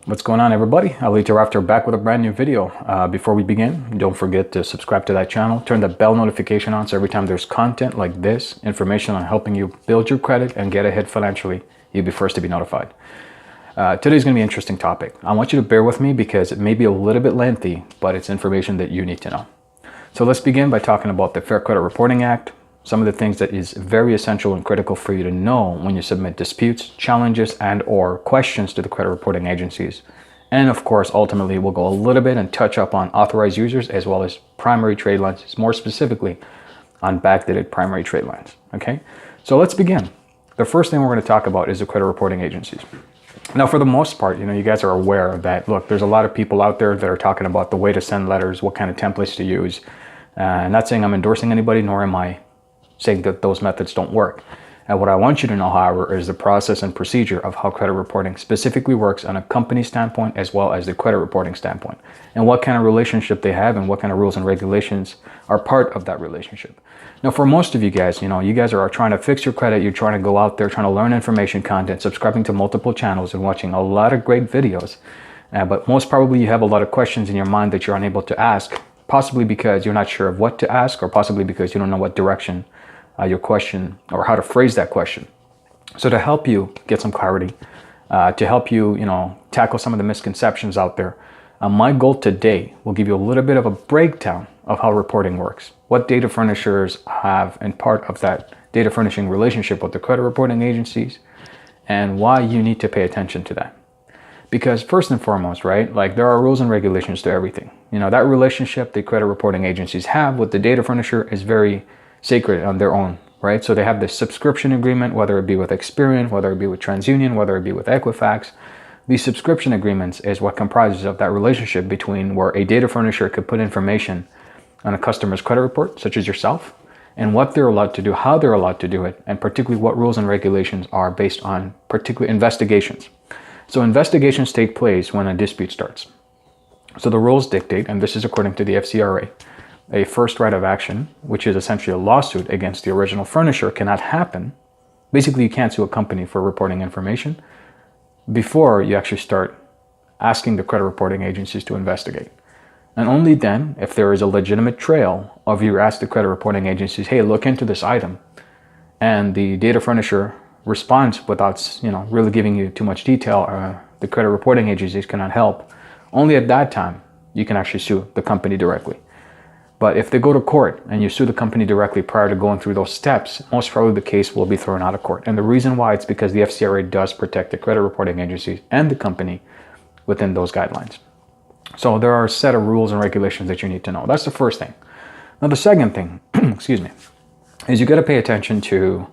What's going on, everybody? After back with a brand new video. Before we begin, don't forget to subscribe to that channel. Turn the bell notification on so every time there's content like this, information on helping you build your credit and get ahead financially, you'll be first to be notified. Today's going to be an interesting topic. I want you to bear with me because it may be a little bit lengthy, but it's information that you need to know. So let's begin by talking about the Fair Credit Reporting Act, some of the things that is very essential and critical for you to know when you submit disputes, challenges, and or questions to the credit reporting agencies. And of course, ultimately, we'll go a little bit and touch up on authorized users as well as primary trade lines, more specifically on backdated primary trade lines. Okay, so let's begin. The first thing we're going to talk about is the credit reporting agencies. Now, for the most part, you guys are aware that, look, there's a lot of people out there that are talking about the way to send letters, what kind of templates to use. Not saying I'm endorsing anybody, nor am I saying that those methods don't work. And what I want you to know, however, is the process and procedure of how credit reporting specifically works on a company standpoint as well as the credit reporting standpoint, and what kind of relationship they have and what kind of rules and regulations are part of that relationship. Now, for most of you guys, you guys are trying to fix your credit. You're trying to go out there, trying to learn information content, subscribing to multiple channels and watching a lot of great videos. But most probably you have a lot of questions in your mind that you're unable to ask, possibly because you're not sure of what to ask or possibly because you don't know what direction your question or how to phrase that question. So to help you get some clarity, to help you, tackle some of the misconceptions out there, my goal today will give you a little bit of a breakdown of how reporting works, what data furnishers have and part of that data furnishing relationship with the credit reporting agencies, and why you need to pay attention to that. Because first and foremost, right, like there are rules and regulations to everything. That relationship the credit reporting agencies have with the data furnisher is very sacred on their own, right? So they have this subscription agreement, whether it be with Experian, whether it be with TransUnion, whether it be with Equifax. These subscription agreements is what comprises of that relationship between where a data furnisher could put information on a customer's credit report, such as yourself, and what they're allowed to do, how they're allowed to do it, and particularly what rules and regulations are based on particular investigations. So investigations take place when a dispute starts. So the rules dictate, and this is according to the FCRA, a first right of action, which is essentially a lawsuit against the original furnisher, cannot happen. Basically, you can't sue a company for reporting information before you actually start asking the credit reporting agencies to investigate. And only then, if there is a legitimate trail of you ask the credit reporting agencies, hey, look into this item, and the data furnisher responds without, really giving you too much detail, the credit reporting agencies cannot help. Only at that time, you can actually sue the company directly. But if they go to court and you sue the company directly prior to going through those steps, most probably the case will be thrown out of court. And the reason why, it's because the FCRA does protect the credit reporting agencies and the company within those guidelines. So there are a set of rules and regulations that you need to know. That's the first thing. Now, the second thing, excuse me, is you got to pay attention to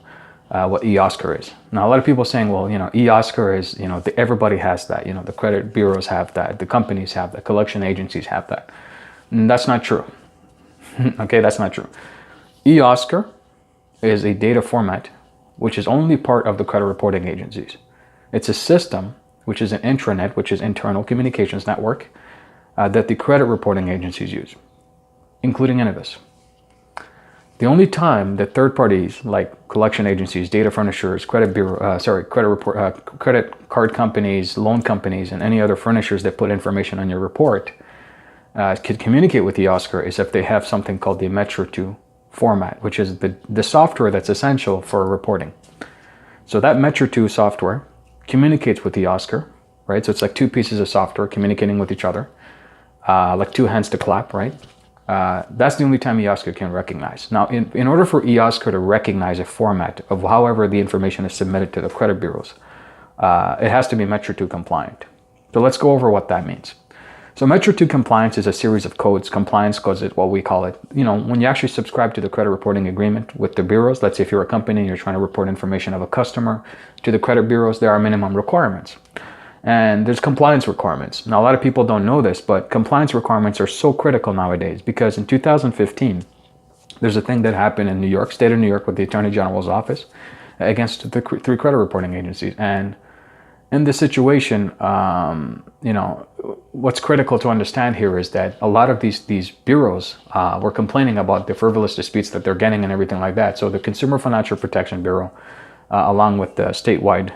what eOscar is. Now, a lot of people are saying, well, eOscar is, everybody has that. The credit bureaus have that. The companies have that. Collection agencies have that. And that's not true. Okay, that's not true. eOscar is a data format which is only part of the credit reporting agencies. It's a system, which is an intranet, which is internal communications network, that the credit reporting agencies use, including Innovis. The only time that third parties like collection agencies, data furnishers, credit card companies, loan companies, and any other furnishers that put information on your report could communicate with eOscar is if they have something called the Metro 2 format, which is the software that's essential for reporting. So that Metro 2 software communicates with eOscar, right? So it's like two pieces of software communicating with each other, like two hands to clap, right? That's the only time eOscar can recognize. Now, in order for eOscar to recognize a format of however the information is submitted to the credit bureaus, it has to be Metro 2 compliant. So let's go over what that means. So Metro 2 compliance is a series of codes. Compliance codes is what we call it. When you actually subscribe to the credit reporting agreement with the bureaus, let's say if you're a company and you're trying to report information of a customer to the credit bureaus, there are minimum requirements. And there's compliance requirements. Now, a lot of people don't know this, but compliance requirements are so critical nowadays because in 2015, there's a thing that happened in New York, state of New York, with the Attorney General's office against the three credit reporting agencies. And in this situation, what's critical to understand here is that a lot of these bureaus were complaining about the frivolous disputes that they're getting and everything like that. So the Consumer Financial Protection Bureau, along with the statewide,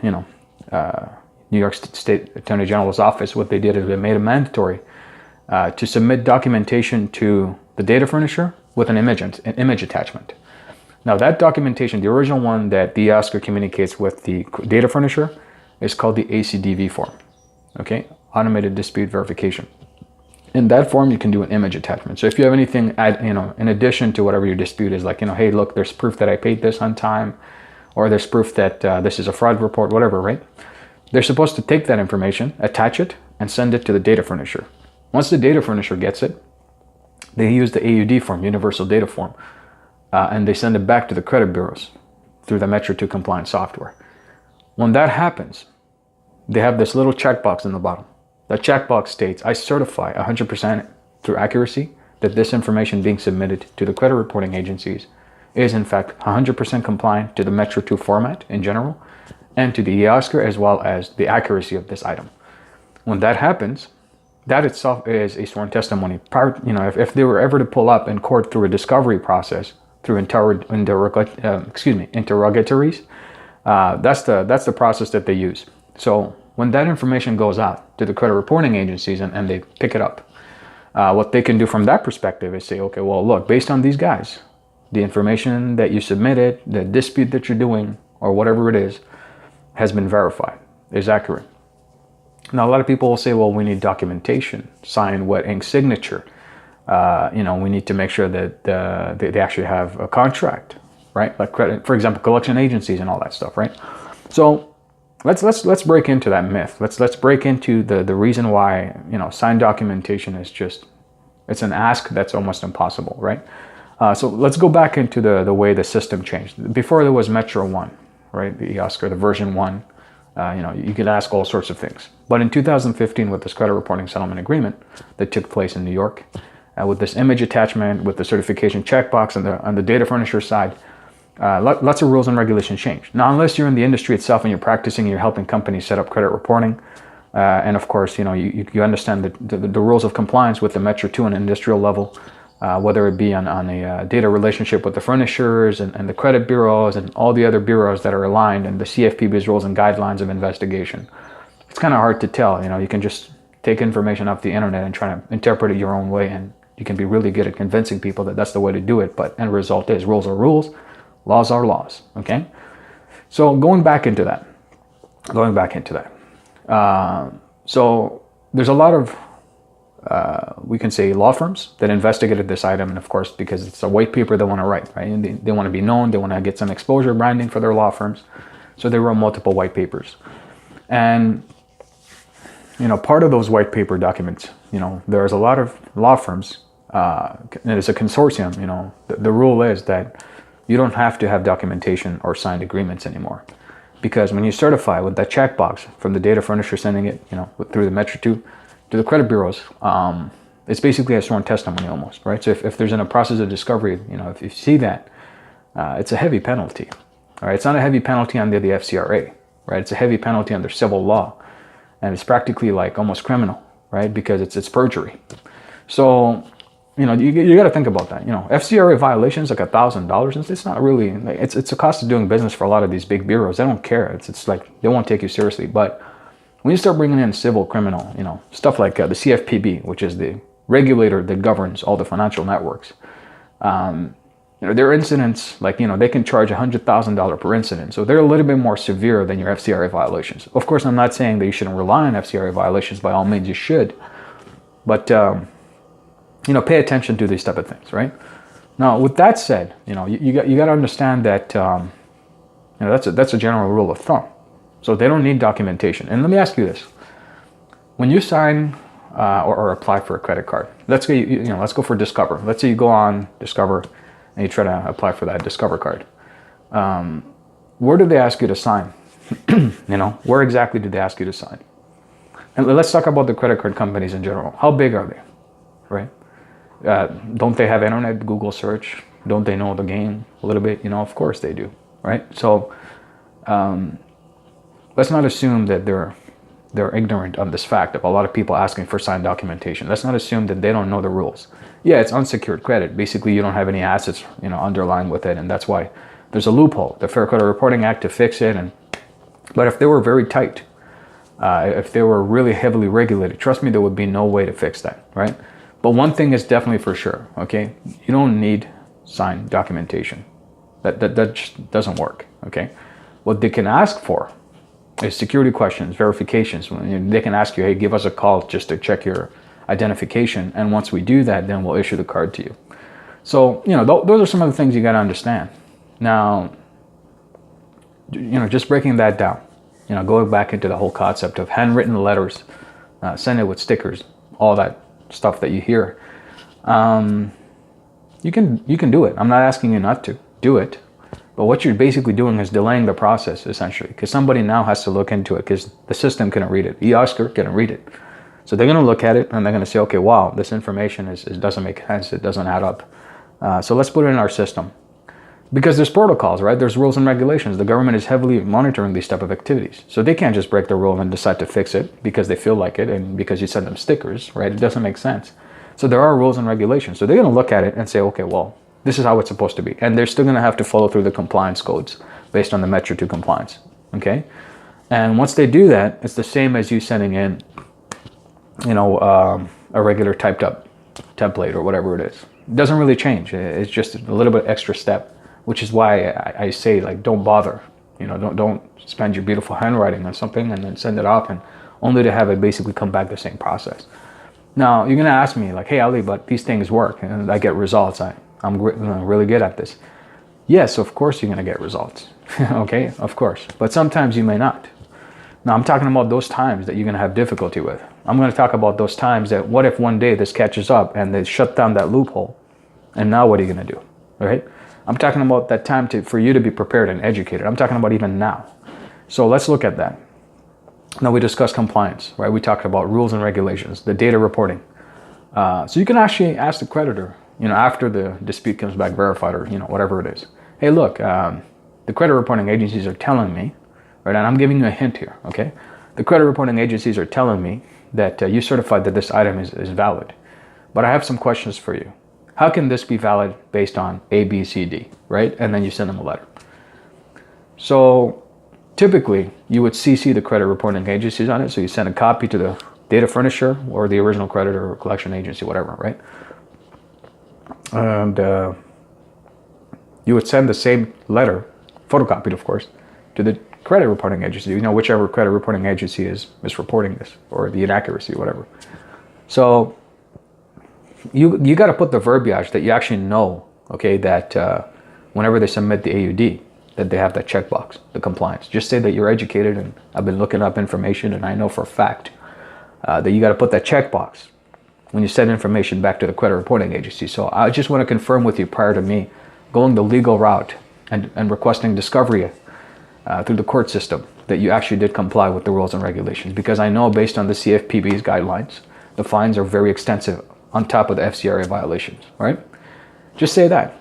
New York State Attorney General's office, what they did is they made it mandatory to submit documentation to the data furnisher with an image attachment. Now that documentation, the original one that the Oscar communicates with the data furnisher, is called the ACDV form, okay? Automated Dispute Verification. In that form, you can do an image attachment. So if you have anything, in addition to whatever your dispute is, like, hey, look, there's proof that I paid this on time, or there's proof that this is a fraud report, whatever, right? They're supposed to take that information, attach it, and send it to the data furnisher. Once the data furnisher gets it, they use the AUD form, Universal Data Form, and they send it back to the credit bureaus through the Metro 2 compliance software. When that happens, they have this little checkbox in the bottom. That checkbox states, I certify 100% through accuracy that this information being submitted to the credit reporting agencies is in fact 100% compliant to the Metro 2 format in general and to the EOSCR, as well as the accuracy of this item. When that happens, that itself is a sworn testimony. If they were ever to pull up in court through a discovery process, through interrogatories, that's the process that they use. So when that information goes out to the credit reporting agencies and they pick it up, what they can do from that perspective is say, okay, well, look, based on these guys, the information that you submitted, the dispute that you're doing, or whatever it is, has been verified, is accurate. Now, a lot of people will say, well, we need documentation, signed wet ink signature. We need to make sure that they actually have a contract, right? Like credit, for example, collection agencies and all that stuff, right? So let's break into that myth. Let's break into the reason why signed documentation is it's an ask that's almost impossible, right? So let's go back into the way the system changed. Before there was Metro 1, right? The EOSCR, the version 1. You could ask all sorts of things. But in 2015, with this credit reporting settlement agreement that took place in New York, with this image attachment, with the certification checkbox on the data furnisher side, lots of rules and regulations changed. Now, unless you're in the industry itself and you're practicing, you're helping companies set up credit reporting, and of course, you understand the rules of compliance with the Metro 2 and industrial level, whether it be on a data relationship with the furnishers and the credit bureaus and all the other bureaus that are aligned, and the CFPB's rules and guidelines of investigation. It's kind of hard to tell. You can just take information off the internet and try to interpret it your own way, and you can be really good at convincing people that that's the way to do it. But end result is rules are rules, laws are laws. Okay, so going back into that. So there's a lot of we can say law firms that investigated this item, and of course, because it's a white paper they want to write, right? And they want to be known, they want to get some exposure, branding for their law firms, so they wrote multiple white papers. And part of those white paper documents, there's a lot of law firms. It's a consortium. The rule is that you don't have to have documentation or signed agreements anymore, because when you certify with that checkbox from the data furnisher sending it, through the Metro 2 to the credit bureaus, it's basically a sworn testimony almost, right? So if there's in a process of discovery, if you see that, it's a heavy penalty, all right? It's not a heavy penalty under the FCRA, right? It's a heavy penalty under civil law, and it's practically like almost criminal, right? Because it's perjury. So, you got to think about that. FCRA violations like $1,000. It's not really, it's a cost of doing business for a lot of these big bureaus. They don't care. It's like they won't take you seriously. But when you start bringing in civil, criminal, stuff like the CFPB, which is the regulator that governs all the financial networks, their incidents, they can charge $100,000 per incident. So they're a little bit more severe than your FCRA violations. Of course, I'm not saying that you shouldn't rely on FCRA violations. By all means, you should. But, pay attention to these type of things, right? Now, with that said, you got to understand that, that's a general rule of thumb. So they don't need documentation. And let me ask you this. When you sign or apply for a credit card, let's go for Discover. Let's say you go on Discover and you try to apply for that Discover card. Where do they ask you to sign? Where exactly do they ask you to sign? And let's talk about the credit card companies in general. How big are they, right? Don't they have internet, Google search? Don't they know the game a little bit? Of course they do, right? So let's not assume that they're ignorant of this fact of a lot of people asking for signed documentation. Let's not assume that they don't know the rules. Yeah, it's unsecured credit. Basically, you don't have any assets, underlying with it, and that's why there's a loophole, the Fair Credit Reporting Act, to fix it. But if they were very tight, If they were really heavily regulated, trust me, there would be no way to fix that, right? But one thing is definitely for sure, okay? You don't need signed documentation. That just doesn't work, okay? What they can ask for is security questions, verifications. They can ask you, hey, give us a call just to check your identification. And once we do that, then we'll issue the card to you. So, those are some of the things you got to understand. Now, just breaking that down, going back into the whole concept of handwritten letters, send it with stickers, all that stuff that you hear. You can do it. I'm not asking you not to do it. But what you're basically doing is delaying the process, essentially, because somebody now has to look into it because the system couldn't read it. eOscar couldn't read it. So they're going to look at it and they're going to say, okay, wow, this information doesn't make sense. It doesn't add up. So let's put it in our system. Because there's protocols, right? There's rules and regulations. The government is heavily monitoring these type of activities. So they can't just break the rule and decide to fix it because they feel like it and because you send them stickers, right? It doesn't make sense. So there are rules and regulations. So they're going to look at it and say, okay, well, this is how it's supposed to be. And they're still going to have to follow through the compliance codes based on the Metro 2 compliance, okay? And once they do that, it's the same as you sending in, a regular typed up template or whatever it is. It doesn't really change. It's just a little bit extra step, which is why I say, like, don't bother. Don't spend your beautiful handwriting on something and then send it off and only to have it basically come back the same process. Now, you're going to ask me, like, hey, Ali, but these things work and I get results. I'm really good at this. Yes, of course you're going to get results. Okay, of course. But sometimes you may not. Now, I'm talking about those times that you're going to have difficulty with. I'm going to talk about those times that what if one day this catches up and they shut down that loophole, and now what are you going to do, all right? I'm talking about that time for you to be prepared and educated. I'm talking about even now. So let's look at that. Now, we discussed compliance, right? We talked about rules and regulations, the data reporting. So you can actually ask the creditor, after the dispute comes back verified or, whatever it is. Hey, look, the credit reporting agencies are telling me, right, and I'm giving you a hint here, okay? The credit reporting agencies are telling me that you certified that this item is valid. But I have some questions for you. How can this be valid based on A, B, C, D, right? And then you send them a letter. So typically, you would CC the credit reporting agencies on it. So you send a copy to the data furnisher or the original creditor or collection agency, whatever, right? And you would send the same letter, photocopied of course, to the credit reporting agency, whichever credit reporting agency is misreporting this or the inaccuracy, whatever. So you got to put the verbiage that you actually know, okay, that whenever they submit the AUD, that they have that checkbox, the compliance. Just say that you're educated and I've been looking up information and I know for a fact that you got to put that checkbox when you send information back to the credit reporting agency. So I just want to confirm with you prior to me going the legal route and requesting discovery through the court system that you actually did comply with the rules and regulations, because I know based on the CFPB's guidelines, the fines are very extensive on top of the FCRA violations, right? Just say that.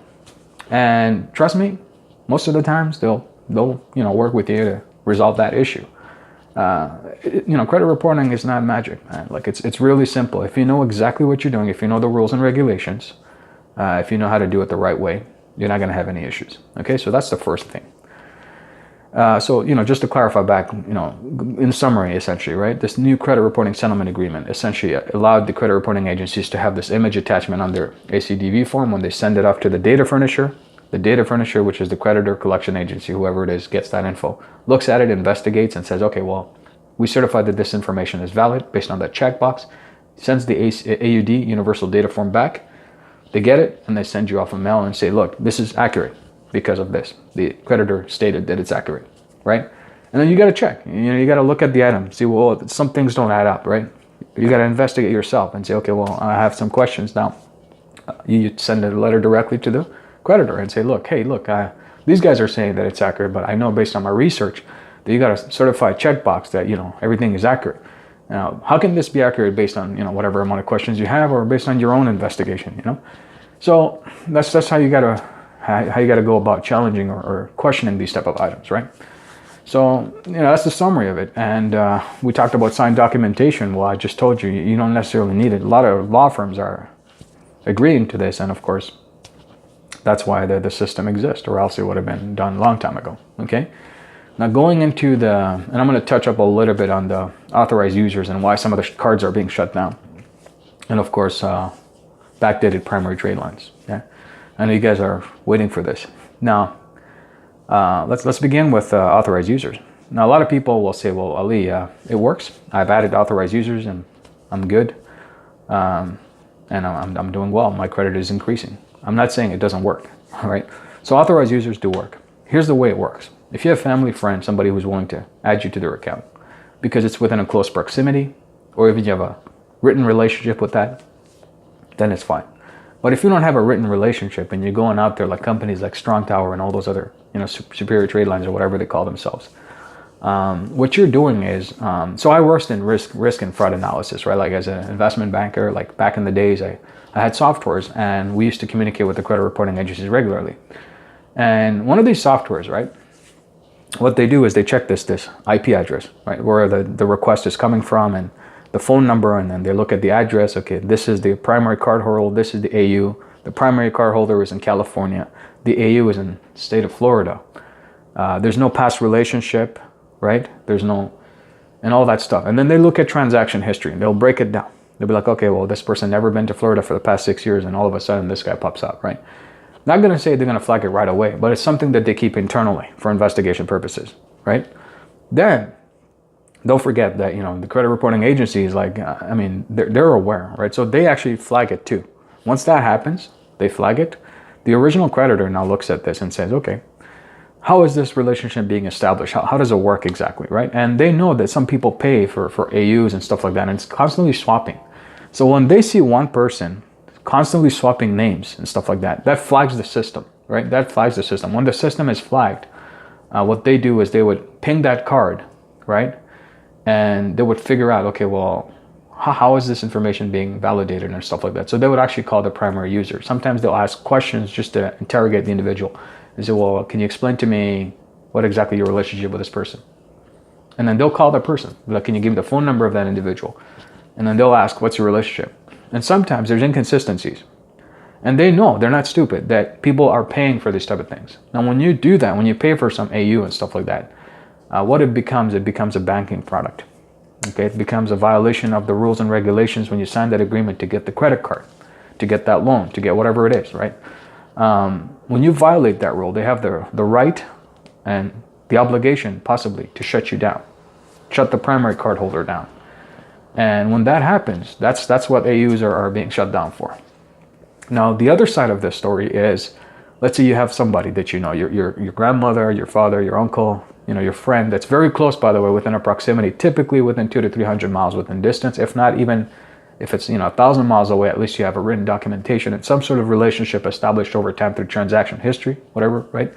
And trust me, most of the times they'll work with you to resolve that issue. Credit reporting is not magic, man. Like it's really simple. If you know exactly what you're doing, if you know the rules and regulations, if you know how to do it the right way, you're not going to have any issues. Okay, so that's the first thing. So just to clarify back, in summary, essentially, right, this new credit reporting settlement agreement essentially allowed the credit reporting agencies to have this image attachment on their ACDV form when they send it off to the data furnisher. The data furnisher, which is the creditor, collection agency, whoever it is, gets that info, looks at it, investigates, and says, okay, well, we certified that this information is valid based on that checkbox, sends the AUD, Universal Data Form, back. They get it, and they send you off a mail and say, look, this is accurate because of this. The creditor stated that it's accurate, right? And then you got to check. You got to look at the item, see, well, some things don't add up, right? You got to investigate yourself and say, okay, well, I have some questions now. You send a letter directly to the creditor and say, these guys are saying that it's accurate, but I know based on my research that you got a certified checkbox that everything is accurate. Now, how can this be accurate based on whatever amount of questions you have, or based on your own investigation? So that's how you gotta go about challenging or questioning these type of items, right? So that's the summary of it. And we talked about signed documentation. Well, I just told you, you don't necessarily need it. A lot of law firms are agreeing to this, and of course that's why the system exists, or else it would have been done a long time ago. Okay, Now going into and I'm going to touch up a little bit on the authorized users and why some of the cards are being shut down. And of course, backdated primary trade lines. Yeah, I know you guys are waiting for this. Now, let's begin with authorized users. Now, a lot of people will say, "Well, Ali, it works. I've added authorized users, and I'm good, and I'm doing well. My credit is increasing." I'm not saying it doesn't work. All right. So authorized users do work. Here's the way it works. If you have family, friend, somebody who's willing to add you to their account because it's within a close proximity, or even you have a written relationship with that, then it's fine. But if you don't have a written relationship and you're going out there like companies like Strong Tower and all those other, Superior Trade Lines or whatever they call themselves, what you're doing is, so I worked in risk and fraud analysis, right? Like as an investment banker, like back in the days, I had softwares and we used to communicate with the credit reporting agencies regularly. And one of these softwares, right, what they do is they check this IP address, right, where the request is coming from and the phone number, and then they look at the address. Okay, this is the primary card holder, this is the AU. The primary card holder is in California. The AU is in the state of Florida. There's no past relationship, right? There's no, and all that stuff. And then they look at transaction history and they'll break it down. They'll be like, okay, well, this person never been to Florida for the past 6 years, and all of a sudden this guy pops up, right? Not going to say they're going to flag it right away, but it's something that they keep internally for investigation purposes, right? Then, don't forget that, the credit reporting agencies, they're aware, right? So they actually flag it too. Once that happens, they flag it. The original creditor now looks at this and says, okay, how is this relationship being established? How does it work exactly, right? And they know that some people pay for AUs and stuff like that, and it's constantly swapping. So when they see one person constantly swapping names and stuff like that, that flags the system, right? That flags the system. When the system is flagged, what they do is they would ping that card, right? And they would figure out, okay, well, how is this information being validated and stuff like that? So they would actually call the primary user. Sometimes they'll ask questions just to interrogate the individual. They say, well, can you explain to me what exactly your relationship with this person? And then they'll call the person. Like, can you give me the phone number of that individual? And then they'll ask, what's your relationship? And sometimes there's inconsistencies. And they know, they're not stupid, that people are paying for these type of things. Now, when you do that, when you pay for some AU and stuff like that, what it becomes a banking product. Okay, it becomes a violation of the rules and regulations when you sign that agreement to get the credit card, to get that loan, to get whatever it is, right? When you violate that rule, they have the right and the obligation, possibly, to shut you down, shut the primary card holder down. And when that happens, that's what AUs are being shut down for. Now, the other side of this story is, let's say you have somebody that you know, your grandmother, your father, your uncle, your friend that's very close, by the way, within a proximity, typically within 200 to 300 miles within distance. If not, even if it's 1,000 miles away, at least you have a written documentation and some sort of relationship established over time through transaction history, whatever, right?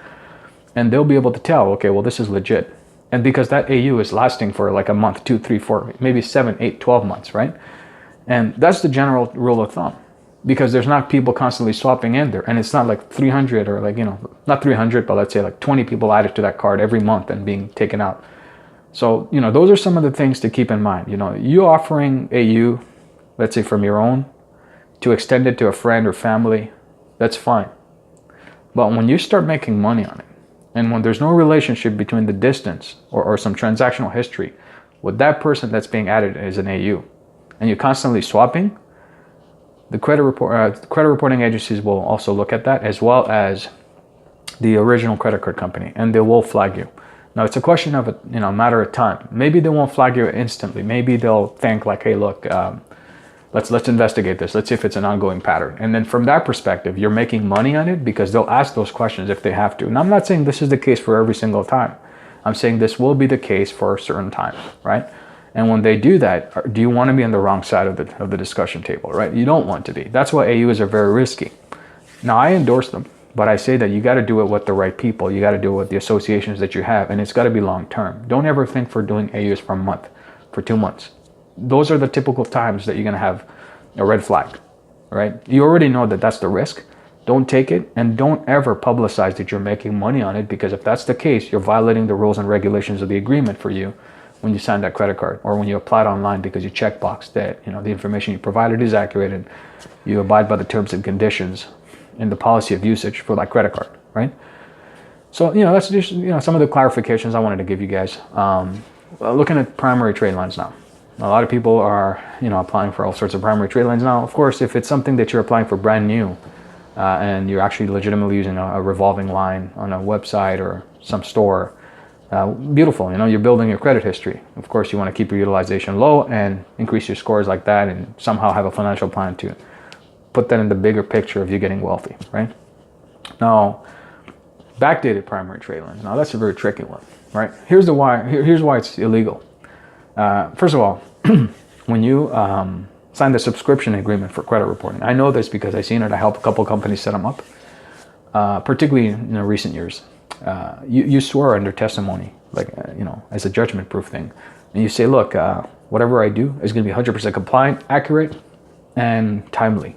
And they'll be able to tell, okay, well, this is legit. And because that AU is lasting for like a month, 2, 3, 4, maybe 7, 8, 12 months, right? And that's the general rule of thumb, because there's not people constantly swapping in there. And it's not like 300 or like, not 300, but let's say like 20 people added to that card every month and being taken out. So, those are some of the things to keep in mind. You offering AU, let's say from your own, to extend it to a friend or family, that's fine. But when you start making money on it, and when there's no relationship between the distance or some transactional history with that person that's being added as an AU, and you're constantly swapping, the credit reporting agencies will also look at that, as well as the original credit card company, and they will flag you. Now, it's a question of a matter of time. Maybe they won't flag you instantly. Maybe they'll think like, hey, look, let's investigate this. Let's see if it's an ongoing pattern. And then from that perspective, you're making money on it because they'll ask those questions if they have to. And I'm not saying this is the case for every single time. I'm saying this will be the case for a certain time, right? And when they do that, do you want to be on the wrong side of the discussion table, right? You don't want to be. That's why AUs are very risky. Now, I endorse them, but I say that you got to do it with the right people. You got to do it with the associations that you have, and it's got to be long term. Don't ever think for doing AUs for a month, for 2 months. Those are the typical times that you're going to have a red flag, right? You already know that that's the risk. Don't take it, and don't ever publicize that you're making money on it, because if that's the case, you're violating the rules and regulations of the agreement for you when you sign that credit card, or when you apply it online because you checkbox that the information you provided is accurate and you abide by the terms and conditions in the policy of usage for that credit card, right? So, that's just, some of the clarifications I wanted to give you guys. Looking at primary trade lines now. A lot of people are, applying for all sorts of primary trade lines now. Of course, if it's something that you're applying for brand new, and you're actually legitimately using a revolving line on a website or some store, beautiful. You're building your credit history. Of course, you want to keep your utilization low and increase your scores like that, and somehow have a financial plan to put that in the bigger picture of you getting wealthy, right? Now, backdated primary trade lines. Now, that's a very tricky one, right? Here's why it's illegal. First of all, when you sign the subscription agreement for credit reporting, I know this because I've seen it. I help a couple companies set them up, particularly in recent years. You swear under testimony, like, as a judgment proof thing. And you say, look, whatever I do is going to be 100% compliant, accurate, and timely.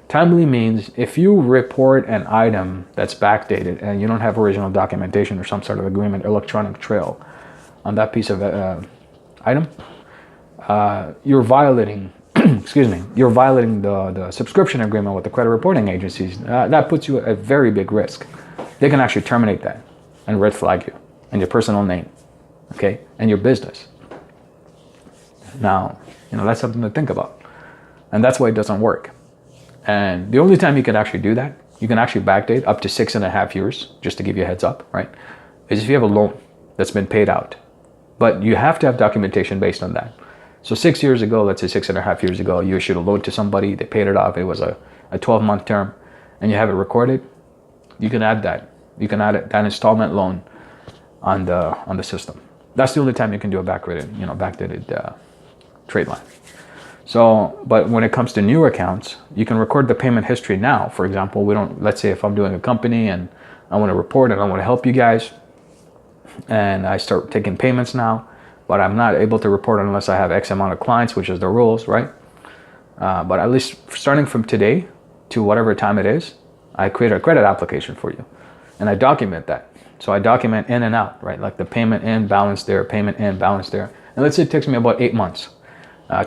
Timely means if you report an item that's backdated and you don't have original documentation or some sort of agreement, electronic trail on that piece of item, you're violating, you're violating the subscription agreement with the credit reporting agencies. That puts you at a very big risk. They can actually terminate that and red flag you and your personal name, okay, and your business. Now, that's something to think about. And that's why it doesn't work. And the only time you can actually do that, you can actually backdate up to 6.5 years, just to give you a heads up, right, is if you have a loan that's been paid out. But you have to have documentation based on that. So 6 years ago, let's say 6.5 years ago, you issued a loan to somebody, they paid it off, it was a 12-month term, and you have it recorded, you can add that. You can add that installment loan on the system. That's the only time you can do a backdated trade line. So, but when it comes to new accounts, you can record the payment history now. For example, let's say if I'm doing a company and I want to report it, I want to help you guys, and I start taking payments now, but I'm not able to report unless I have X amount of clients, which is the rules, right? But at least starting from today to whatever time it is, I create a credit application for you, and I document that. So I document in and out, right? Like the payment in, balance there, payment in, balance there. And let's say it takes me about 8 months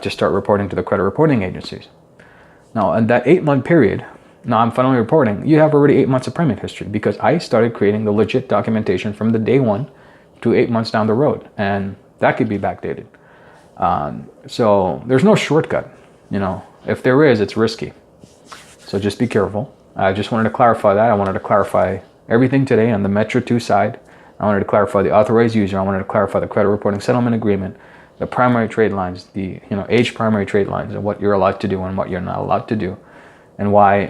to start reporting to the credit reporting agencies. Now, in that 8-month period, now I'm finally reporting, you have already 8 months of payment history because I started creating the legit documentation from the day 1 to 8 months down the road. And that could be backdated. So there's no shortcut, If there is, it's risky. So just be careful. I just wanted to clarify that. I wanted to clarify everything today on the Metro 2 side. I wanted to clarify the authorized user. I wanted to clarify the credit reporting settlement agreement, the primary trade lines, the age primary trade lines, and what you're allowed to do and what you're not allowed to do, and why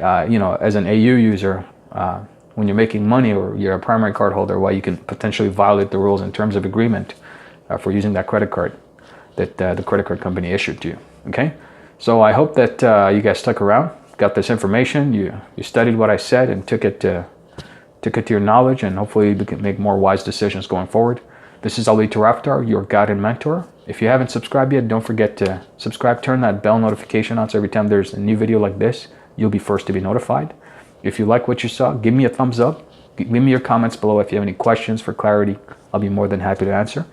as an AU user, when you're making money or you're a primary card holder, why you can potentially violate the rules and terms of agreement for using that credit card that the credit card company issued to you. Okay, so I hope that you guys stuck around, got this information, you studied what I said and took it to your knowledge, and hopefully you can make more wise decisions going forward. This is Ali Taraftar, your guide and mentor. If you haven't subscribed yet, don't forget to subscribe. Turn that bell notification on so every time there's a new video like this, you'll be first to be notified. If you like what you saw, give me a thumbs up. Give me your comments below if you have any questions for clarity. I'll be more than happy to answer.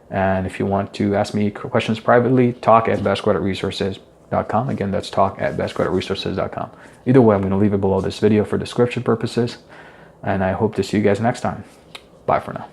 And if you want to ask me questions privately, talk@bestcreditresources.com. Again, that's talk@bestcreditresources.com. Either way, I'm going to leave it below this video for description purposes. And I hope to see you guys next time. Bye for now.